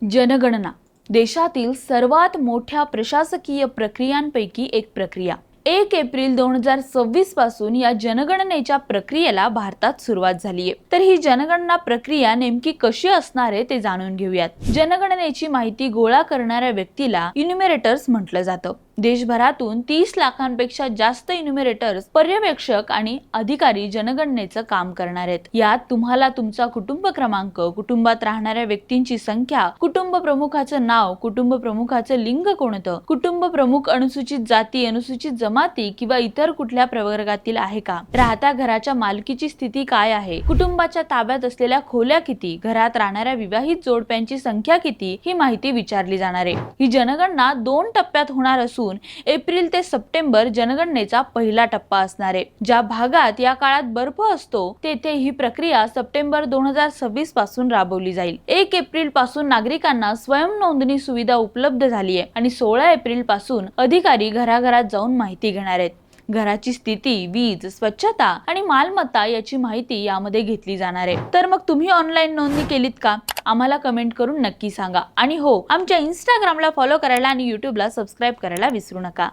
जनगणना देशातील सर्वात मोठ्या प्रशासकीय प्रक्रियांपैकी एक प्रक्रिया 1 एप्रिल 2026 पासून या जनगणनेच्या प्रक्रियेला भारतात सुरुवात झाली आहे। तर ही जनगणना प्रक्रिया नेमकी कशी असणार आहे ते जाणून घेऊयात। जनगणनेची माहिती गोळा करणाऱ्या व्यक्तीला इन्युमरेटर्स म्हटलं जातं। देशभरातून 30 लाखांपेक्षा जास्त इन्युमरेटर्स, पर्यवेक्षक आणि अधिकारी जनगणनेचं काम करणार आहेत। यात तुम्हाला तुमचा कुटुंब क्रमांक, कुटुंबात राहणाऱ्या व्यक्तींची संख्या, कुटुंब प्रमुखाचं नाव, कुटुंब प्रमुखाचं लिंग कोणतं, कुटुंब प्रमुख अनुसूचित जाती, अनुसूचित जमाती किंवा इतर कुठल्या प्रवर्गातील आहे का, राहत्या घराच्या मालकीची स्थिती काय आहे, कुटुंबाच्या ताब्यात असलेल्या खोल्या किती, घरात राहणाऱ्या विवाहित जोडप्यांची संख्या किती, ही माहिती विचारली जाणार आहे। ही जनगणना 2 टप्प्यात होणार असून एप्रिल ते सप्टेंबर जनगणनेचा पहिला टप्पा असणार आहे। ज्या भागात या काळात बर्फ असतो तेथे ही प्रक्रिया सप्टेंबर 2026 पासून राबवली जाईल। 1 एप्रिल पासून नागरिकांना स्वयं नोंदणी सुविधा उपलब्ध झाली आहे आणि 16 एप्रिल पासून अधिकारी घराघरात जाऊन माहिती घेणार आहेत। घराची स्थिती, वीज, स्वच्छता आणि मालमत्ता याची माहिती यामध्ये घेतली जाणार आहे। तर मग तुम्ही ऑनलाईन नोंदणी केलीत का? आम्हाला कमेंट करून नक्की सांगा। आणि हो, आमच्या इंस्टाग्रामला फॉलो करायला आणि यूट्यूबला सबस्क्राइब करायला विसरू नका।